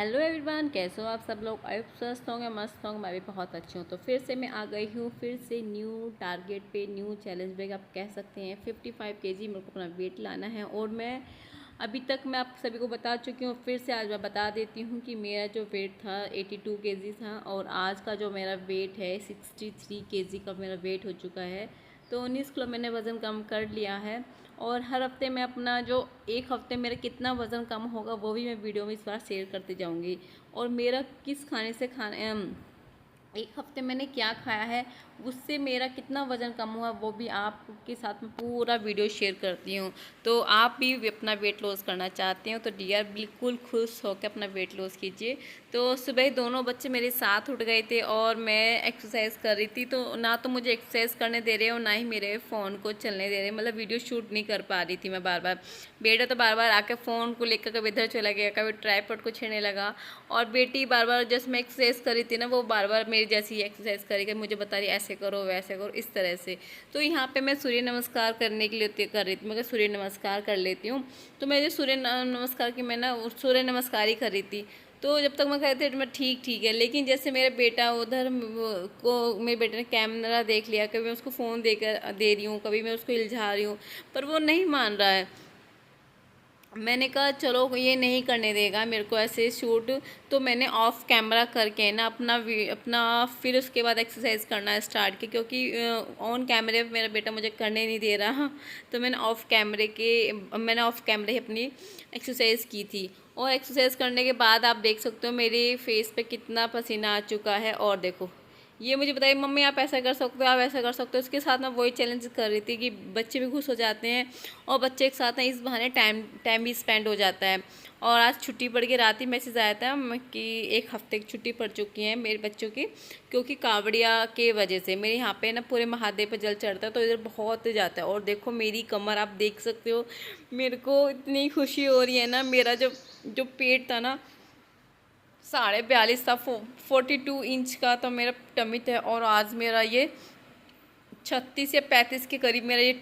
Hello everyone, कैसे हो आप सब लोग। आई स्वस्थ होंगे, मस्त होंगे, मैं भी बहुत अच्छी हूँ। तो फिर से मैं आ गई हूँ, फिर से न्यू टारगेट पे, न्यू चैलेंज पे आप कह सकते हैं। 55 केजी मेरे को अपना वेट लाना है और मैं अभी तक मैं आप सभी को बता चुकी हूँ। फिर से आज मैं बता देती हूँ कि मेरा जो वेट था 82 केजी था और आज का जो मेरा वेट है 63 केजी का मेरा वेट हो चुका है। तो 19 किलो मैंने वज़न कम कर लिया है और हर हफ्ते मैं अपना जो एक हफ्ते मेरा कितना वज़न कम होगा वो भी मैं वीडियो में इस बार शेयर करते जाऊंगी। और मेरा किस खाने से एक हफ्ते मैंने क्या खाया है उससे मेरा कितना वज़न कम हुआ वो भी आपके साथ में पूरा वीडियो शेयर करती हूँ। तो आप भी अपना वेट लॉस करना चाहते हो तो डियर बिल्कुल खुश होकर अपना वेट लॉस कीजिए। तो सुबह दोनों बच्चे मेरे साथ उठ गए थे और मैं एक्सरसाइज कर रही थी, तो ना तो मुझे एक्सरसाइज करने दे रहे और ना ही मेरे फ़ोन को चलने दे रहे, मतलब वीडियो शूट नहीं कर पा रही थी मैं। बार बार बेटा तो बार बार आके फ़ोन को लेकर कभी इधर चला गया, कभी ट्राइपॉड को छेड़ने लगा और बेटी बार बार जैसे मैं एक्सरसाइज कर रही थी ना वो बार बार मेरी जैसी एक्सरसाइज करेगी, मुझे बता रही ऐसे करो वैसे करो इस तरह से। तो यहाँ पे मैं सूर्य नमस्कार करने के लिए कर रही थी, मैं सूर्य नमस्कार कर लेती हूँ। तो मैं जो सूर्य नमस्कार की मैं ना सूर्य नमस्कार ही कर रही थी। तो जब तक मैं कहती थी मैं ठीक है, लेकिन जैसे मेरा बेटा उधर को मेरे बेटे ने कैमरा देख लिया, कभी मैं उसको फ़ोन देकर दे रही हूँ, कभी मैं उसको इल्झा रही हूँ पर वो नहीं मान रहा है। मैंने कहा चलो ये नहीं करने देगा मेरे को ऐसे शूट, तो मैंने ऑफ कैमरा करके ना अपना फिर उसके बाद एक्सरसाइज करना स्टार्ट की, क्योंकि ऑन कैमरे मेरा बेटा मुझे करने नहीं दे रहा। तो मैंने ऑफ कैमरे ही अपनी एक्सरसाइज की थी। और एक्सरसाइज करने के बाद आप देख सकते हो मेरे फेस पे कितना पसीना आ चुका है। और देखो ये मुझे बताइए मम्मी आप ऐसा कर सकते हो, आप ऐसा कर सकते हो। उसके साथ मैं वही चैलेंज कर रही थी कि बच्चे भी खुश हो जाते हैं और बच्चे के साथ ना इस बहाने टाइम भी स्पेंड हो जाता है। और आज छुट्टी पड़ गई, रात ही मैसेज आया था कि एक हफ्ते की छुट्टी पड़ चुकी है मेरे बच्चों की, क्योंकि कावड़िया के वजह से मेरे यहाँ पे ना पूरे महादेव पर जल चढ़ता है तो इधर बहुत जाता है। और देखो मेरी कमर आप देख सकते हो, मेरे को इतनी खुशी हो रही है ना। मेरा जो जो पेट था ना 42.5 था, 42 इंच का तो मेरा टमी है और आज मेरा ये 36 या 35 के करीब मेरा ये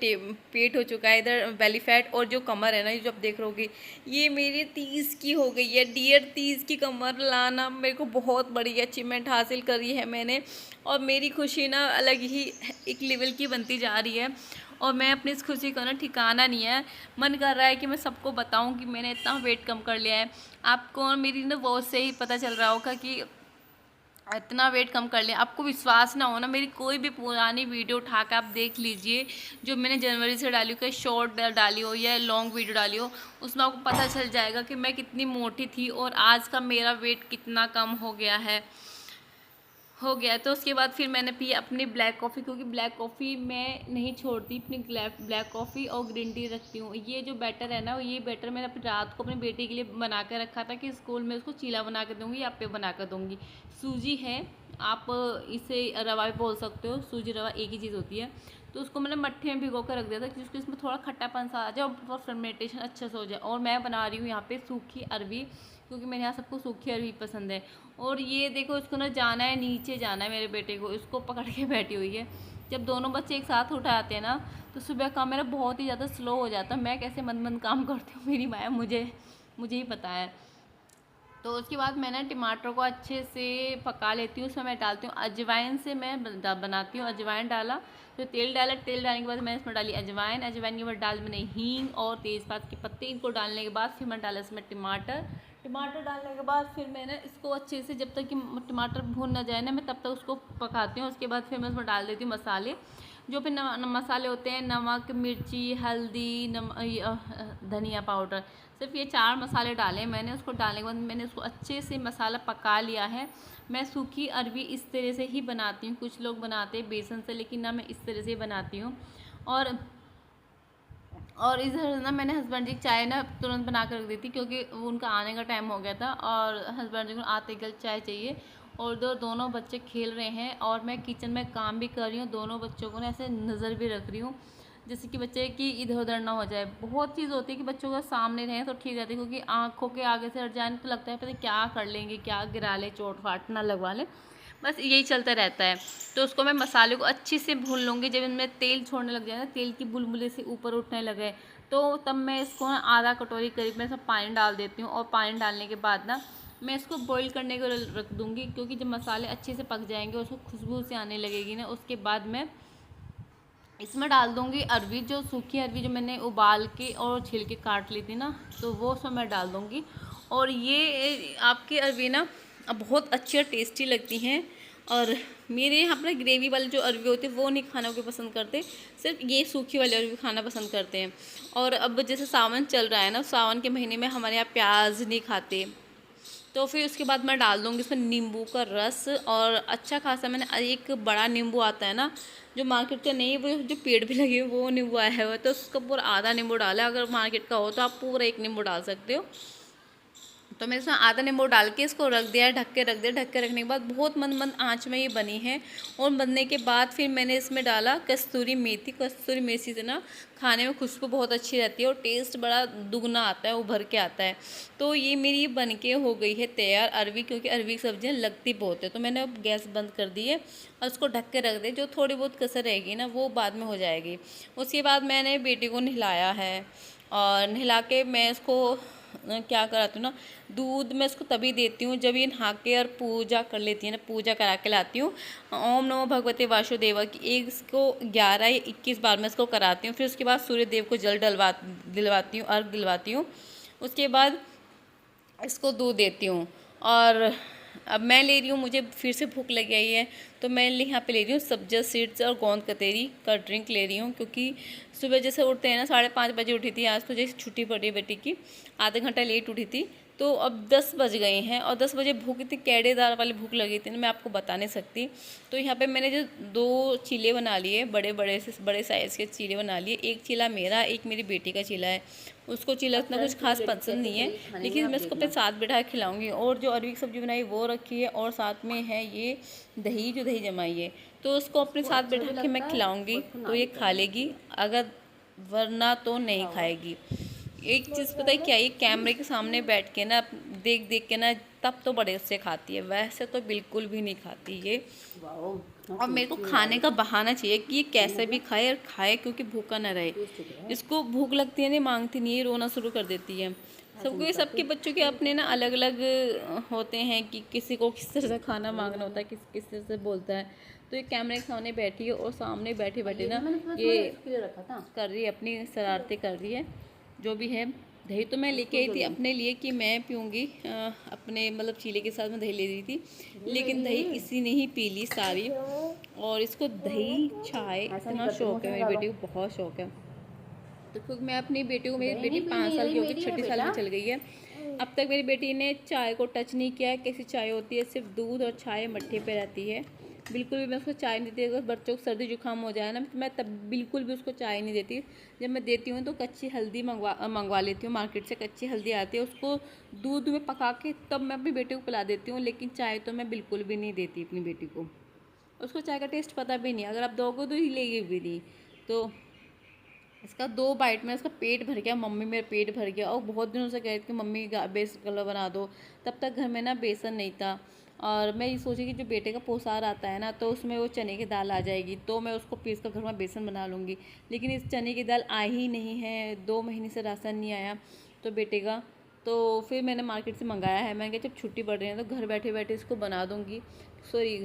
पेट हो चुका है। इधर बेली फैट और जो कमर है ना, ये जो आप देख रहे होगी ये मेरी 30 की हो गई है डियर। 30 की कमर लाना मेरे को बहुत बड़ी अचीवमेंट हासिल करी है मैंने और मेरी खुशी ना अलग ही एक लेवल की बनती जा रही है। और मैं अपनी इस खुशी का ना ठिकाना नहीं है, मन कर रहा है कि मैं सबको बताऊं कि मैंने इतना वेट कम कर लिया है। आपको मेरी ना वॉइस से ही पता चल रहा होगा कि इतना वेट कम कर लिया। आपको विश्वास ना हो ना, मेरी कोई भी पुरानी वीडियो उठा कर आप देख लीजिए जो मैंने जनवरी से डाली हो, क्या शॉर्ट डाली हो या लॉन्ग वीडियो डाली हो, उसमें आपको पता चल जाएगा कि मैं कितनी मोटी थी और आज का मेरा वेट कितना कम हो गया। तो उसके बाद फिर मैंने पी अपनी ब्लैक कॉफ़ी, क्योंकि ब्लैक कॉफ़ी मैं नहीं छोड़ती, अपनी ब्लैक कॉफ़ी और ग्रीन टी रखती हूँ। ये जो बैटर है ना, ये बैटर मैंने अपनी रात को अपनी बेटी के लिए बना कर रखा था कि स्कूल में उसको चीला बना कर दूँगी या पे बना कर दूँगी। सूजी है, आप इसे रवा भी बोल सकते हो, सूजी रवा एक ही चीज़ होती है। तो उसको मैंने मट्ठे में भिगो कर रख दिया था कि उसको इसमें थोड़ा खट्टापन सा आ जाए और फर्मेंटेशन अच्छे से हो जाए। और मैं बना रही हूँ यहाँ पे सूखी अरबी, क्योंकि मेरे यहाँ सबको सूखी अरबी पसंद है। और ये देखो इसको ना जाना है, नीचे जाना है मेरे बेटे को, इसको पकड़ के बैठी हुई है। जब दोनों बच्चे एक साथ उठाते हैं ना तो सुबह का मेरा बहुत ही ज़्यादा स्लो हो जाता है। मैं कैसे मंद मंद काम करती हूँ मेरी माया मुझे ही पता है। तो उसके बाद मैंने टमाटर को अच्छे से पका लेती हूँ, उसमें मैं डालती हूँ अजवाइन से मैं बनाती हूँ। अजवाइन डाला, तो तेल डाला, तेल डालने के बाद मैंने इसमें डाली अजवाइन के बाद डाल मैंने हींग और तेज़पात के पत्ते। इनको डालने के बाद फिर मैं डाला इसमें टमाटर डालने के बाद फिर मैंने इसको अच्छे से, जब तक कि टमाटर भून ना जाए ना, मैं तब तक उसको पकाती हूँ। उसके बाद फिर मैं उसमें डाल देती हूँ मसाले, जो फिर मसाले होते हैं, नमक, मिर्ची, हल्दी, धनिया पाउडर। सिर्फ ये 4 मसाले डाले मैंने। उसको डालने के बाद मैंने उसको अच्छे से मसाला पका लिया है। मैं सूखी अरबी इस तरह से ही बनाती हूँ, कुछ लोग बनाते हैं बेसन से, लेकिन ना मैं इस तरह से ही बनाती हूँ। और इधर ना मैंने हस्बैंड जी की चाय ना तुरंत बना कर रख दी थी, क्योंकि उनका आने का टाइम हो गया था और हस्बैंड जी को आते गल चाय चाहिए। और दोनों बच्चे खेल रहे हैं और मैं किचन में काम भी कर रही हूँ। दोनों बच्चों को ना ऐसे नज़र भी रख रही हूँ, जैसे कि बच्चे की इधर उधर ना हो जाए। बहुत चीज़ होती है कि बच्चों का सामने रहें तो ठीक रहती है, क्योंकि आँखों के आगे से हट जाए तो लगता है पता क्या कर लेंगे, क्या गिरा ले, चोट फाट ना लगवा ले, बस यही चलता रहता है। तो उसको मैं मसाले को अच्छे से भून लूँगी। जब इनमें तेल छोड़ने लग जाए ना, तेल की बुलबुले से ऊपर उठने लगे, तो तब मैं इसको ना आधा कटोरी करीब में सब पानी डाल देती हूँ। और पानी डालने के बाद ना मैं इसको बॉईल करने को रख दूँगी, क्योंकि जब मसाले अच्छे से पक जाएंगे, उसको खुशबू से आने लगेगी ना, उसके बाद मैं इसमें डाल दूँगी अरवी, जो सूखी अरवी जो मैंने उबाल के और छिल के काट ली थी ना, तो वो उसमें मैं डाल दूँगी। और ये आपकी अरवी ना अब बहुत अच्छी और टेस्टी लगती हैं। और मेरे यहाँ पर ग्रेवी वाली जो अरवी होती है वो नहीं खाना को पसंद करते, सिर्फ ये सूखी वाली अरवी खाना पसंद करते हैं। और अब जैसे सावन चल रहा है ना, सावन के महीने में हमारे यहाँ प्याज नहीं खाते, तो फिर उसके बाद मैं डाल दूँगी इसमें नींबू का रस। और अच्छा खासा मैंने एक बड़ा नींबू आता है ना, जो मार्केट का नहीं, वो जो पेड़ पे लगे वो नींबू आया हुआ है, तो उसका पूरा आधा नींबू डाला। अगर मार्केट का हो तो आप पूरा एक नींबू डाल सकते हो। तो मैंने इसमें आधा नींबू डाल के इसको रख दिया, ढक के रख दिया। ढक के रखने के बाद बहुत मंद आंच में ये बनी है। और बनने के बाद फिर मैंने इसमें डाला कस्तूरी मेथी। कस्तूरी मेथी से ना खाने में खुशबू बहुत अच्छी रहती है और टेस्ट बड़ा दुगना आता है, उभर के आता है। तो ये मेरी बन के हो गई है तैयार अरवी, क्योंकि अरवी की सब्जियाँ लगती बहुत है। तो मैंने अब गैस बंद कर दी है और उसको ढक के रख दे। जो थोड़ी बहुत कसर रहेगी ना वो बाद में हो जाएगी। उसके बाद मैंने बेटी को नहलाया है, और नहला के मैं इसको क्या कराती हूँ ना, दूध मैं इसको तभी देती हूँ जब ये नहा के और पूजा कर लेती है ना, पूजा करा के लाती हूँ। ओम नमो भगवते वासुदेवा की एक इसको 11 या 21 बार मैं इसको कराती हूँ। फिर उसके बाद सूर्य देव को जल दिलवाती हूँ, अर्घ दिलवाती हूँ। उसके बाद इसको दूध देती हूँ। और अब मैं ले रही हूँ, मुझे फिर से भूख लग गई है, तो मैं यहाँ पे ले रही हूँ सब्जा सीड्स और गोंद कतेरी का ड्रिंक ले रही हूँ। क्योंकि सुबह जैसे उठते हैं ना, 5:30 बजे उठी थी। आज तो जैसे छुट्टी पड़ी बेटी की, आधा घंटा लेट उठी थी। तो अब 10 बज गए हैं और 10 बजे भूख इतनी कैडेदार वाली भूख लगी थी ना, मैं आपको बता नहीं सकती। तो यहाँ पे मैंने जो 2 चीले बना लिए, बड़े साइज़ के चीले बना लिए। एक चीला मेरा, एक मेरी बेटी का चीला है। उसको चीला इतना कुछ खास पसंद नहीं है, लेकिन मैं उसको अपने साथ बिठा के खिलाऊंगी। और जो अरवी की सब्ज़ी बनाई वो रखी है, और साथ में है ये दही, जो दही जमाई है, तो उसको अपने साथ बिठा के मैं खिलाऊंगी। तो ये खा लेगी, अगर वरना तो नहीं खाएगी। एक चीज़ पता है क्या, ये कैमरे के सामने बैठ के ना, देख देख के ना, तब तो बड़े से खाती है, वैसे तो बिल्कुल भी नहीं खाती ये। और मेरे को खाने का बहाना चाहिए कि ये कैसे भी खाए और खाए, क्योंकि भूखा ना रहे। इसको भूख लगती है नहीं, मांगती नहीं है, रोना शुरू कर देती है। सबके बच्चों के अपने ना अलग अलग होते हैं कि किसी को किस तरह से खाना मांगना होता है, किस तरह से बोलता है। तो ये कैमरे के सामने बैठी है और सामने बैठे बैठे ना ये कर रही है, अपनी शरारतें कर रही है। जो भी है, दही तो मैं लेके आई थी अपने लिए कि मैं पीऊँगी, अपने मतलब चीले के साथ में दही ले रही थी, लेकिन दही इसी ने ही पी ली सारी। और इसको दही चाय इतना शौक है, मेरी बेटी को बहुत शौक है। तो क्योंकि मैं अपनी बेटी को, मेरी बेटी 5 साल की होगी, 6 साल में चल गई है, अब तक मेरी बेटी ने चाय को टच नहीं किया है। कैसी चाय होती है, सिर्फ दूध और चाय मट्ठे पे रहती है। बिल्कुल भी मैं उसको चाय नहीं देती। अगर बच्चों को सर्दी जुकाम हो जाए ना, तो मैं तब बिल्कुल भी उसको चाय नहीं देती। जब मैं देती हूँ तो कच्ची हल्दी मंगवा लेती हूँ, मार्केट से कच्ची हल्दी आती है, उसको दूध में पका के तब मैं अपनी बेटी को पिला देती हूँ। लेकिन चाय तो मैं बिल्कुल भी नहीं देती अपनी बेटी को, उसको चाय का टेस्ट पता भी नहीं। अगर आप दोगे तो ही लेगी भी नहीं। तो इसका 2 बाइट में इसका पेट भर गया, मम्मी मेरा पेट भर गया। और बहुत दिनों से कह रही थी कि मम्मी बेसन का हलवा बना दो। तब तक घर में ना बेसन नहीं था, और मैं ये सोची कि जो बेटे का पोसार आता है ना, तो उसमें वो चने की दाल आ जाएगी, तो मैं उसको पीस कर घर में बेसन बना लूँगी। लेकिन इस चने की दाल आई ही नहीं है, 2 महीने से राशन नहीं आया तो बेटे का। तो फिर मैंने मार्केट से मंगाया है। मैंने कहा जब छुट्टी पड़ रही है तो घर बैठे बैठे इसको बना दूँगी। सॉरी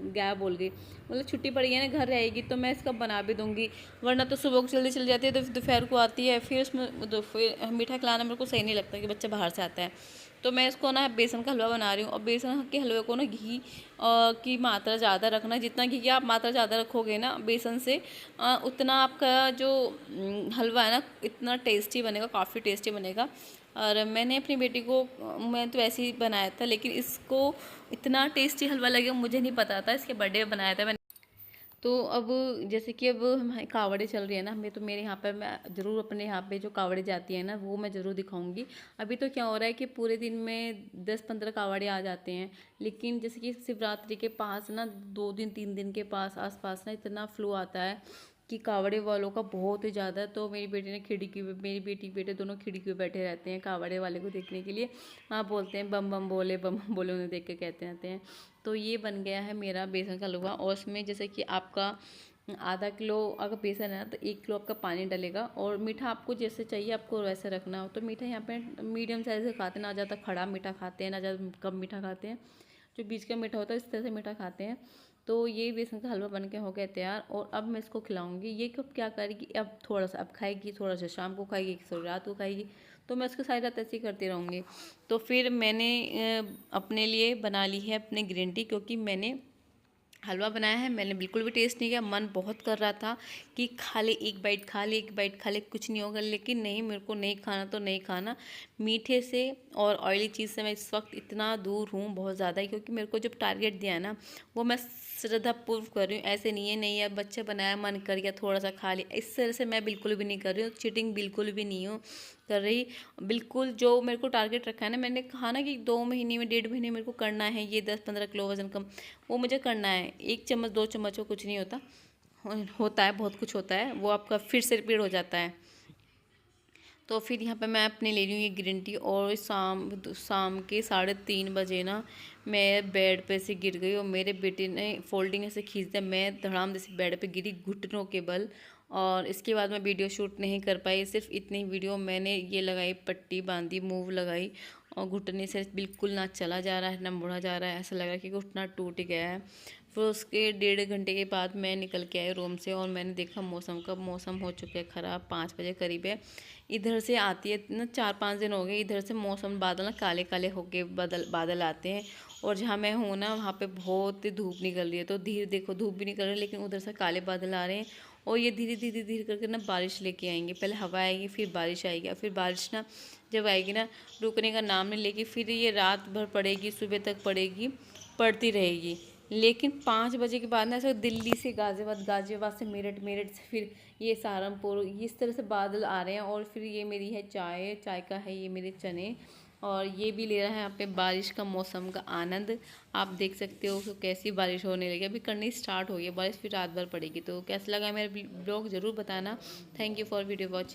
क्या बोल गई, मतलब छुट्टी पड़ी है ना, घर रहेगी तो मैं इसका बना भी दूँगी। वरना तो सुबह को जल्दी चली जाती है, तो दोपहर को आती है, फिर उसमें फिर मीठा खिलाना मेरे को सही नहीं लगता कि बच्चा बाहर से आता है। तो मैं इसको ना बेसन का हलवा बना रही हूँ। और बेसन के हलवे को ना घी की मात्रा ज़्यादा रखना। जितना घी की आप मात्रा ज़्यादा रखोगे ना बेसन से, उतना आपका जो हलवा है ना इतना टेस्टी बनेगा, काफ़ी टेस्टी बनेगा। और मैंने अपनी बेटी को, मैं तो ऐसे ही बनाया था, लेकिन इसको इतना टेस्टी हलवा लगा मुझे नहीं पता था। इसके बर्थडे बनाया था मैंने। तो अब जैसे कि अब हमारी कावड़े चल रही है ना, हमें तो मेरे यहाँ पर मैं ज़रूर अपने यहाँ पे जो कावड़े जाती है ना वो मैं ज़रूर दिखाऊंगी। अभी तो क्या हो रहा है कि पूरे दिन में 10-15 कावड़े आ जाते हैं, लेकिन जैसे कि शिवरात्रि के पास ना 2 दिन 3 दिन के आसपास ना इतना फ्लो आता है कि कावड़े वालों का बहुत ही ज़्यादा। तो मेरी बेटी ने खिड़की पे, मेरी बेटी बेटे दोनों खिड़की पे बैठे रहते हैं कावड़े वाले को देखने के लिए। हाँ बोलते हैं बम बम बोले, बम बम बोले, उन्हें देख के कहते रहते हैं। तो ये बन गया है मेरा बेसन का हलवा। और उसमें जैसे कि आपका आधा किलो अगर बेसन है तो 1 किलो आपका पानी डलेगा। और मीठा आपको जैसे चाहिए आपको वैसे रखना हो। तो मीठा यहाँ पे मीडियम साइज़ का खाते हैं, ना ज़्यादा खड़ा मीठा खाते हैं ना ज़्यादा कम मीठा खाते हैं, जो बीच का मीठा होता है इस तरह से मीठा खाते हैं। तो ये बेसन का हलवा बन के हो गया तैयार और अब मैं इसको खिलाऊंगी। ये कब क्या करेगी, अब थोड़ा सा अब खाएगी, थोड़ा सा शाम को खाएगी, थोड़ी रात को खाएगी। तो मैं इसको सारी रात ऐसे ही करती रहूँगी। तो फिर मैंने अपने लिए बना ली है अपनी ग्रीन टी, क्योंकि मैंने हलवा बनाया है, मैंने बिल्कुल भी टेस्ट नहीं किया। मन बहुत कर रहा था कि खा ले, एक बाइट खा ले, एक बाइट खा ले, कुछ नहीं होगा, लेकिन नहीं, मेरे को नहीं खाना तो नहीं खाना। मीठे से और ऑयली चीज़ से मैं इस वक्त इतना दूर हूँ, बहुत ज़्यादा ही, क्योंकि मेरे को जब टारगेट दिया है ना वो मैं श्रद्धापूर्व कर रही हूँ। ऐसे नहीं है नहीं है बच्चे बनाया मन कर गया थोड़ा सा खा लिया, इस तरह से मैं बिल्कुल भी नहीं कर रही हूँ। चीटिंग बिल्कुल भी नहीं हूँ कर रही। बिल्कुल जो मेरे को टारगेट रखा है ना, मैंने कहा ना कि 2 महीने में 1.5 महीने मेरे को करना है ये 10-15 किलो वजन कम, वो मुझे करना है। 1 चम्मच 2 चम्मच वो कुछ नहीं होता, होता है बहुत कुछ होता है, वो आपका फिर से रिपीट हो जाता है। तो फिर यहाँ पे मैं अपने ले रही हूँ ये ग्रीन टी। और शाम के 3:30 बजे ना मैं बेड पे से गिर गई और मेरे बेटे ने फोल्डिंग से खींच दिया, मैं धड़ाम से बेड पे गिरी घुटनों के बल। और इसके बाद मैं वीडियो शूट नहीं कर पाई, सिर्फ इतनी वीडियो मैंने ये लगाई, पट्टी बांधी, मूव लगाई और घुटने से बिल्कुल ना चला जा रहा है ना मुड़ा जा रहा है, ऐसा लग रहा है कि घुटना टूट गया है। फिर उसके 1.5 घंटे के बाद मैं निकल के आई रूम से और मैंने देखा मौसम हो चुका है ख़राब, 5 बजे करीब है। इधर से आती है ना, 4-5 दिन हो गए इधर से मौसम बादल ना काले काले होके बादल आते हैं। और जहाँ मैं हूँ ना वहाँ पे बहुत धूप निकल रही है, तो धीरे देखो धूप भी निकल रही है लेकिन उधर से काले बादल आ रहे हैं। और ये धीरे धीरे धीरे करके ना बारिश लेके आएंगे, पहले हवा आएगी फिर बारिश आएगी, और फिर बारिश ना जब आएगी ना रुकने का नाम नहीं लेगी, फिर ये रात भर पड़ेगी, सुबह तक पड़ेगी, पड़ती रहेगी। लेकिन 5 बजे के बाद ना ऐसा दिल्ली से गाज़ियाबाद, गाज़ियाबाद से मेरठ, मेरठ से फिर ये सहारनपुर, इस तरह से बादल आ रहे हैं। और फिर ये मेरी है चाय, चाय का है ये मेरे चने, और ये भी ले रहा है यहाँ पे बारिश का मौसम का आनंद। आप देख सकते हो तो कैसी बारिश होने लगी, अभी करनी स्टार्ट हो गई है बारिश, फिर रात भर पड़ेगी। तो कैसा लगा मेरा ब्लॉग ज़रूर बताना। Thank you for video watching.